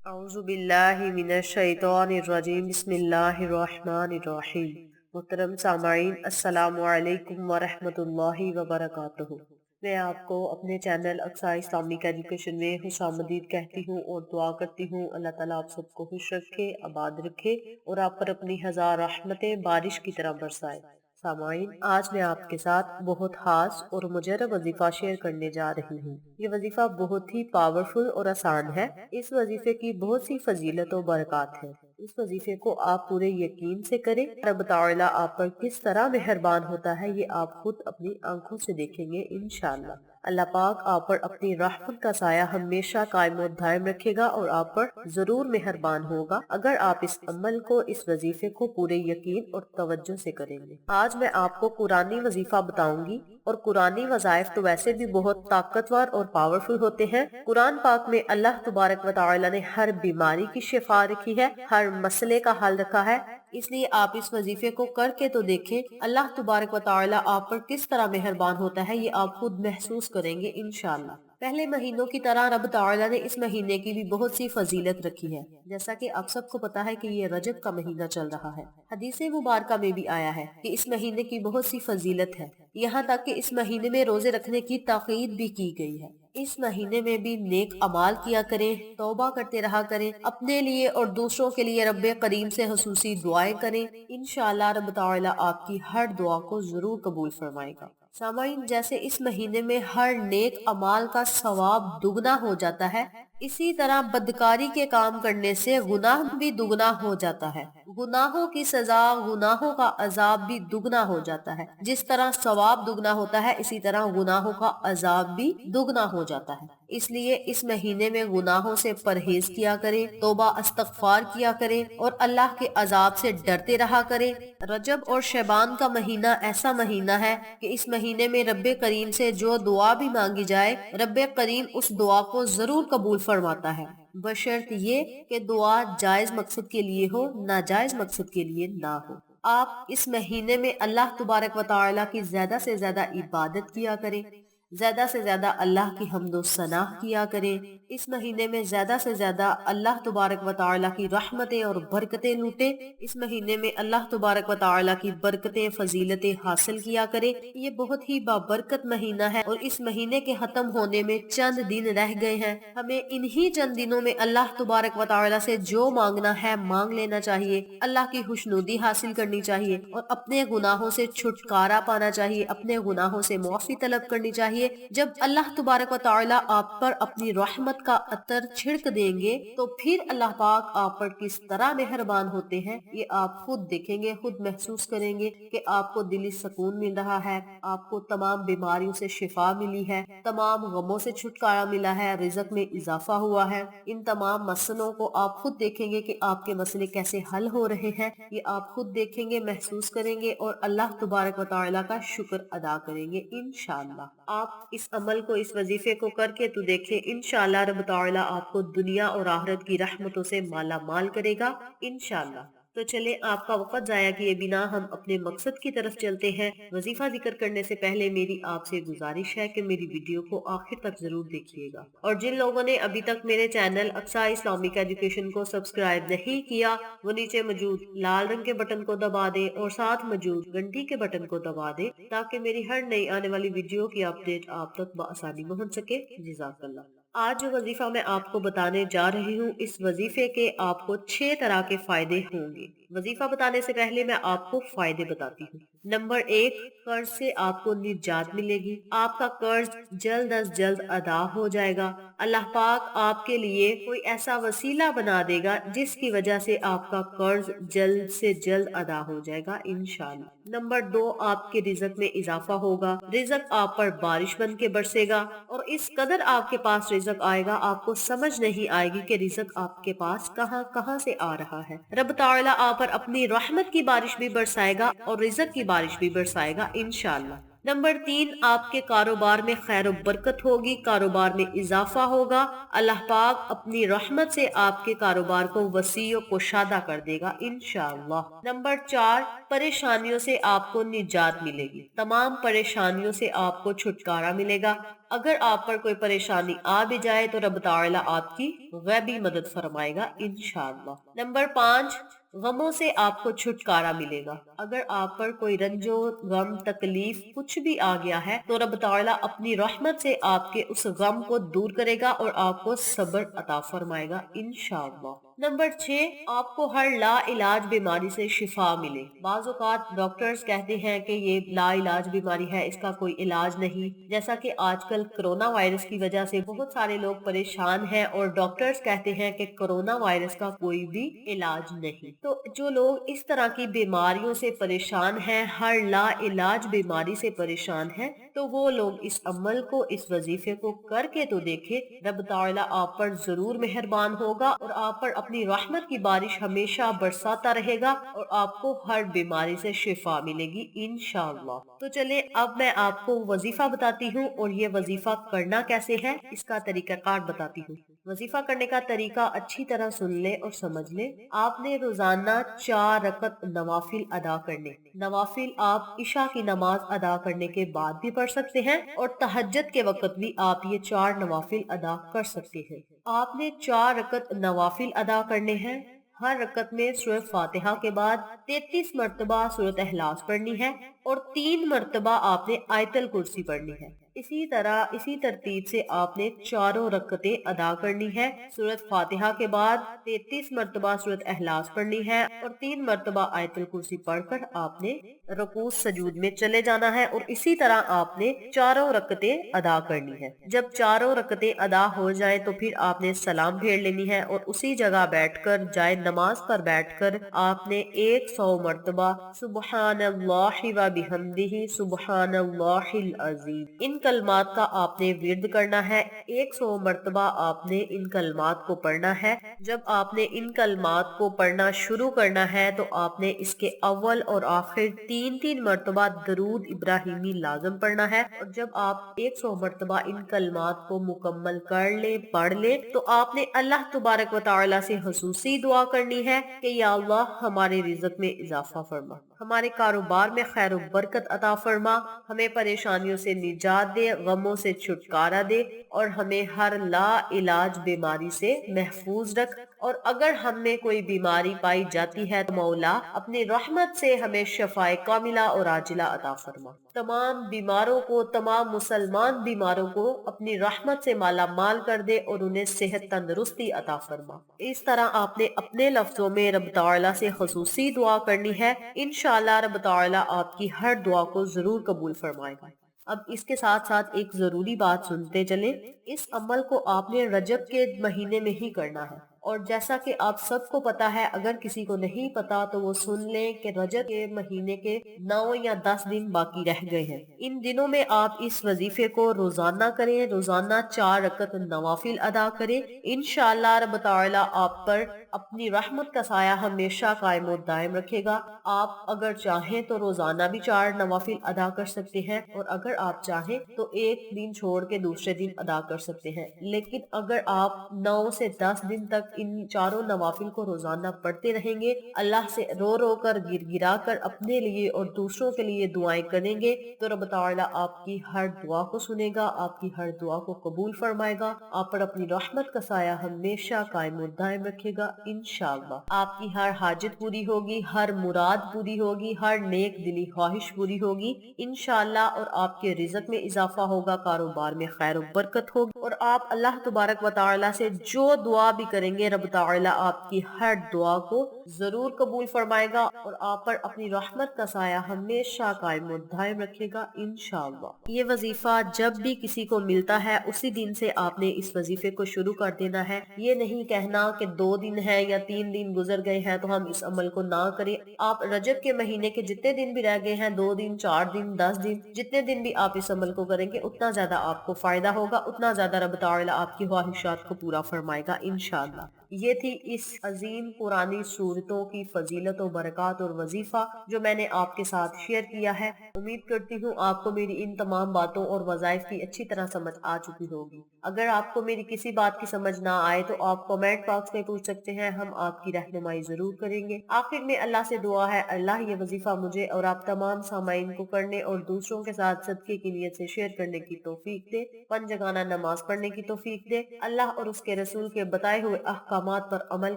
औज़ु बिल्लाहि मिनश शैतानिर रजीम बिस्मिल्लाहिर्रहमानिर्रहीम। मुहतरम सामाईन, अस्सलामु अलैकुम व रहमतुल्लाहि व बरकातुहू। मैं आपको अपने चैनल अक्सा इस्लामिक एजुकेशन में खुशामदीद कहती हूँ और दुआ करती हूँ अल्लाह ताला आप सबको खुश रखे, आबाद रखे और आप पर अपनी हजार रहमतें बारिश की तरह बरसाए। सामाईन, आज मैं आपके साथ बहुत खास और मुजर्रब वजीफा शेयर करने जा रही हूँ। ये वजीफा बहुत ही पावरफुल और आसान है। इस वजीफे की बहुत सी फजीलत और बरकत है। इस वजीफे को आप पूरे यकीन से करें। रब ताला आप पर किस तरह मेहरबान होता है ये आप खुद अपनी आंखों से देखेंगे इंशाअल्लाह। अल्लाह पाक आप पर अपनी रहमत का साया हमेशा कायम और दायम रखेगा और आप पर जरूर मेहरबान होगा अगर आप इस अमल को, इस वजीफे को पूरे यकीन और तवज्जो से करेंगे। आज मैं आपको कुरानी वजीफा बताऊंगी और कुरानी वज़ाइफ तो वैसे भी बहुत ताकतवर और पावरफुल होते हैं। कुरान पाक में अल्लाह तबारक व तआला ने हर बीमारी की शिफा रखी है, हर मसले का हल रखा है। इसलिए आप इस वजीफे को करके तो देखें। अल्लाह तबारक व तआला आप पर किस तरह मेहरबान होता है ये आप खुद महसूस करेंगे इंशाअल्लाह। पहले महीनों की तरह रब ताला ने इस महीने की भी बहुत सी फजीलत रखी है। जैसा कि आप सबको पता है कि ये रजब का महीना चल रहा है। हदीस मुबारका में भी आया है कि इस महीने की बहुत सी फजीलत है, यहाँ तक कि इस महीने में रोजे रखने की ताकीद भी की गई है। इस महीने में भी नेक अमाल किया करें, तौबा करते रहा करें, अपने लिए और दूसरों के लिए रब्बे करीम से हुसूसी दुआएं करें। इंशाअल्लाह रब ताला आपकी हर दुआ को जरूर कबूल फरमाएगा। सामाईन, जैसे इस महीने में हर नेक अमाल का सवाब दुगना हो जाता है, इसी तरह बदकारी के काम करने से गुनाह भी दुगना हो जाता है। गुनाहों की सजा, गुनाहों का अजाब भी दुगना हो जाता है। जिस तरह सवाब दुगना होता है, इसी तरह गुनाहों का अजाब भी दुगना हो जाता है। इसलिए इस महीने में गुनाहों से परहेज किया करें, तौबा इस्तगफार किया करें और अल्लाह के अजाब से डरते रहा करें। रजब और शबान का महीना ऐसा महीना है कि इस महीने में रब्बे करीम से जो दुआ भी मांगी जाए, रब्बे करीम उस दुआ को जरूर कबूल फरमाता है, बशर्त ये कि दुआ जायज मकसद के लिए हो, नाजायज मकसद के लिए ना हो। आप इस महीने में अल्लाह तबारक व तआला की ज्यादा से ज्यादा इबादत किया करें, ज्यादा से ज्यादा अल्लाह की हम्दो सनाह किया करें। इस महीने में ज्यादा से ज्यादा अल्लाह तबारक व तआला की रहमतें और बरकतें लूटे। इस महीने में अल्लाह तबारक व तआला की बरकतें, फजीलतें हासिल किया करें। ये बहुत ही बाबरकत महीना है और इस महीने के खत्म होने में चंद दिन रह गए हैं। हमें इन्हीं चंद दिनों में अल्लाह तबारक व तआला से जो मांगना है मांग लेना चाहिए, अल्लाह की खुशनुदी हासिल करनी चाहिए और अपने गुनाहों से छुटकारा पाना चाहिए, अपने गुनाहों से मुआफी तलब करनी चाहिए। जब अल्लाह तबारक व तआला आप पर अपनी रहमत का अतर छिड़क देंगे तो फिर अल्लाह पाक आप पर किस तरह मेहरबान होते हैं ये आप खुद देखेंगे, खुद महसूस करेंगे कि आपको दिली सुकून मिल रहा है, आपको तमाम बीमारियों से शिफा मिली है, तमाम गमों से छुटकारा मिला है, रिज़्क में इजाफा हुआ है। इन तमाम मसलों को आप खुद देखेंगे कि आपके मसले कैसे हल हो रहे हैं, ये आप खुद देखेंगे, महसूस करेंगे और अल्लाह तबारक व तआला का शुक्र अदा करेंगे इंशाअल्लाह। आप इस अमल को, इस वजीफे को करके तो देखें, इंशाअल्लाह रब ताला आपको दुनिया और आखिरत की रहमतों से माला माल करेगा इंशाअल्लाह। तो चले आपका वक्त जाया किए बिना हम अपने मकसद की तरफ चलते हैं। वजीफा जिक्र करने से पहले मेरी आपसे गुजारिश है कि मेरी वीडियो को आखिर तक जरूर देखिएगा और जिन लोगों ने अभी तक मेरे चैनल अक्सा इस्लामिक एजुकेशन को सब्सक्राइब नहीं किया, वो नीचे मौजूद लाल रंग के बटन को दबा दे और साथ मौजूद घंटी के बटन को दबा दे ताकि मेरी हर नई आने वाली वीडियो की अपडेट आप तक बआसानी पहुंच सके। जज़ाकल्लाह। आज जो वजीफा मैं आपको बताने जा रही हूँ, इस वजीफे के आपको 6 तरह के फायदे होंगे। वजीफा बताने से पहले मैं आपको फायदे बताती हूँ। नंबर 1, कर्ज से आपको निजात मिलेगी। आपका कर्ज जल्द अज जल्द अदा हो जाएगा। अल्लाह पाक आपके लिए कोई ऐसा वसीला बना देगा जिसकी वजह से आपका कर्ज जल्द से जल्द अदा हो जाएगा इंशाअल्लाह। नंबर 2, आपके रिज़्क में इजाफा होगा। रिज़्क आप पर बारिश बन के बरसेगा और इस कदर आपके पास रिज़्क आएगा आपको समझ नहीं आएगी कि रिज़्क आपके पास कहां कहां से आ रहा है। रब ताला आप पर अपनी रहमत की बारिश भी बरसाएगा और रिज़्क की बारिश भी बरसाएगा इंशाअल्लाह। नंबर 3, आपके कारोबार में खैर बरकत होगी, कारोबार में इजाफा होगा। अल्लाह पाक अपनी रहमत से आपके कारोबार को वसी और कुशादा कर देगा इंशाअल्लाह। नंबर 4, परेशानियों से आपको निजात मिलेगी, तमाम परेशानियों से आपको छुटकारा मिलेगा। अगर आप पर कोई परेशानी आ भी जाए तो रब ताला आपकी गैबी मदद फरमाएगा इंशाअल्लाह। नंबर 5, गमों से आपको छुटकारा मिलेगा। अगर आप पर कोई रंजो गम तकलीफ कुछ भी आ गया है तो रब ताला अपनी रहमत से आपके उस गम को दूर करेगा और आपको सब्र अता फरमाएगा इंशाअल्लाह। नंबर 6, आपको हर ला इलाज बीमारी से शिफा मिले। बाज़ औक़ात डॉक्टर्स कहते हैं कि ये ला इलाज बीमारी है, इसका कोई इलाज नहीं। जैसा कि आजकल कोरोना वायरस की वजह से बहुत सारे लोग परेशान हैं और डॉक्टर्स कहते हैं कि कोरोना वायरस का कोई भी इलाज नहीं। तो जो लोग इस तरह की बीमारियों से परेशान हैं, हर ला इलाज बीमारी से परेशान हैं, तो वो लोग इस अमल को, इस वजीफे को करके तो देखे। रब ताला आप पर जरूर मेहरबान होगा और आप पर अपनी रहमत की बारिश हमेशा बरसाता रहेगा और आपको हर बीमारी से शिफा मिलेगी इंशाअल्लाह। तो चले अब मैं आपको वजीफा बताती हूँ और ये वजीफा करना कैसे है इसका तरीकाकार बताती हूँ। वजीफा करने का तरीका अच्छी तरह सुन ले और समझ ले। आपने रोजाना 4 रकत नवाफिल अदा करने। नवाफिल आप इशा की नमाज अदा करने के बाद भी पढ़ सकते हैं और तहज्जुद के वक्त भी आप ये 4 नवाफिल अदा कर सकते हैं। आपने 4 रकत नवाफिल अदा करने हैं। हर रकत में सूरह फातिहा के बाद 33 मर्तबा सूरत इखलास पढ़नी है और 3 मर्तबा आपने आयतल कुर्सी पढ़नी है। इसी तरह इसी तरतीब से आपने चारों रकतें अदा करनी है। सूरत फातिहा के बाद 33 मर्तबा सूरत इखलास पढ़नी है और 3 मर्तबा आयतल कुर्सी पढ़कर आपने रुकू सजूद में चले जाना है और इसी तरह आपने चारों रकतें अदा करनी है। जब चारों रकतें अदा हो जाए तो फिर आपने सलाम फेर लेनी है और उसी जगह बैठकर जाए नमाज पर बैठकर आपने 100 मर्तबा सुबहानल्लाहि व बिहम्दिही सुबहानल्लाहिल अज़ीम इन कलमात का आपने विर्द करना है। 100 मर्तबा आपने इन कलमात को पढ़ना है। जब आपने इन कलमात को पढ़ना शुरू करना है तो आपने इसके अव्वल और आखिर 3-3 मर्तबा दरूद इब्राहिमी लाजम पढ़ना है और जब आप 100 मर्तबा इन कलमात को मुकम्मल कर ले, पढ़ ले, तो आपने अल्लाह तबारक व तआला से खुसूसी दुआ करनी है कि या अल्लाह हमारे रिज़्क में इजाफा फरमा, हमारे कारोबार में खैर व बरकत अता फरमा, हमें परेशानियों से निजात दे, गमों से छुटकारा दे और हमें हर ला इलाज बीमारी से महफूज रख। और अगर हम में कोई बीमारी पाई जाती है तो मौला अपनी रहमत से हमें शफाए कामिला और आजिला अता फरमा। तमाम बीमारों को, तमाम मुसलमान बीमारों को अपनी रहमत से माला माल कर दे और उन्हें सेहत तंदुरुस्ती अता फरमा। इस तरह आपने अपने लफ्जों में रब ताला से खुसूसी दुआ करनी है। इंशाअल्लाह रब ताला आपकी हर दुआ को जरूर कबूल फरमाएगा। अब इसके साथ साथ एक जरूरी बात सुनते चले। इस अमल को आपने रजब के महीने में ही करना है और जैसा कि आप सबको पता है, अगर किसी को नहीं पता तो वो सुन लें कि रजब के महीने के 9 या 10 दिन बाकी रह गए हैं। इन दिनों में आप इस वजीफे को रोजाना करें, रोजाना 4 रकत नवाफिल अदा करें। इंशाअल्लाह रब ताला आप पर अपनी रहमत का साया हमेशा कायम और दायम रखेगा। आप अगर चाहें तो रोजाना भी 4 नवाफिल अदा कर सकते हैं और अगर आप चाहें तो एक दिन छोड़ के दूसरे दिन अदा कर सकते हैं। लेकिन अगर आप 9 से 10 दिन तक इन चारों नवाफिल को रोजाना पढ़ते रहेंगे, अल्लाह से रो रो कर, गिरा कर अपने लिए और दूसरों के लिए दुआएं करेंगे, तो रब ताला आपकी हर दुआ को सुनेगा, आपकी हर दुआ को कबूल फरमाएगा, आप पर अपनी रहमत का साया हमेशा कायम और दायम रखेगा इंशाअल्लाह। आपकी हर हाजत पूरी होगी, हर मुराद पूरी होगी, हर नेक दिली ख्वाहिश पूरी होगी इंशाअल्लाह और आपके रिज़्क में इजाफा होगा, कारोबार में खैर और बरकत होगी और आप अल्लाह तबारक व तआला से जो दुआ भी करेंगे रब ताला आपकी हर दुआ को जरूर कबूल फरमाएगा और आप पर अपनी रहमत का साया हमेशा कायम और दायम रखेगा इंशाअल्लाह। ये वजीफा जब भी किसी को मिलता है उसी दिन से आपने इस वजीफे को शुरू कर देना है। ये नहीं कहना कि 2 दिन है या 3 दिन गुजर गए हैं तो हम इस अमल को ना करें। आप रजब के महीने के जितने दिन भी रह गए हैं, 2 दिन, 4 दिन, 10 दिन, जितने दिन भी आप इस अमल को करेंगे उतना ज्यादा आपको फायदा होगा, उतना ज्यादा रब ताला आपकी ख्वाहिशात को पूरा फरमाएगा इंशाअल्लाह। یہ تھی اس عظیم قرآنی صورتوں کی فضیلت و برکات اور وظیفہ جو میں نے آپ کے ساتھ شیئر کیا ہے۔ امید کرتی ہوں آپ کو میری ان تمام باتوں اور وظائف کی اچھی طرح سمجھ آ چکی ہوگی۔ اگر آپ کو میری کسی بات کی سمجھ نہ آئے تو آپ کمنٹ باکس میں پوچھ سکتے ہیں، ہم آپ کی رہنمائی ضرور کریں گے۔ آخر میں اللہ سے دعا ہے اللہ یہ وظیفہ مجھے اور آپ تمام سامعین کو کرنے اور دوسروں کے ساتھ صدقے کی نیت سے شیئر کرنے کی توفیق دے، پنجگانہ نماز پڑھنے کی توفیق دے، اللہ اور اس کے رسول کے بتائے ہوئے احکامات پر عمل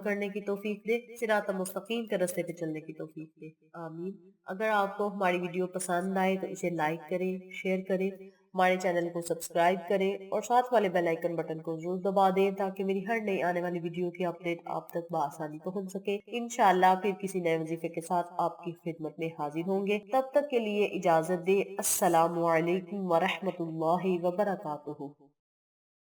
کرنے کی توفیق دے، صراط مستقیم کے راستے پہ چلنے کی توفیق دے، آمین۔ اگر آپ کو ہماری ویڈیو پسند آئے تو اسے لائک کریں، شیئر کریں، ہمارے چینل کو سبسکرائب کریں اور ساتھ والے بیل آئیکن بٹن کو ضرور دبا دیں تاکہ میری ہر نئی آنے والی ویڈیو کی اپڈیٹ آپ تک بآسانی پہنچ سکے۔ انشاءاللہ پھر کسی نئے وظیفے کے ساتھ آپ کی خدمت میں حاضر ہوں گے۔ تب تک کے لیے اجازت دیں۔ السلام علیکم ورحمۃ اللہ وبرکاتہ۔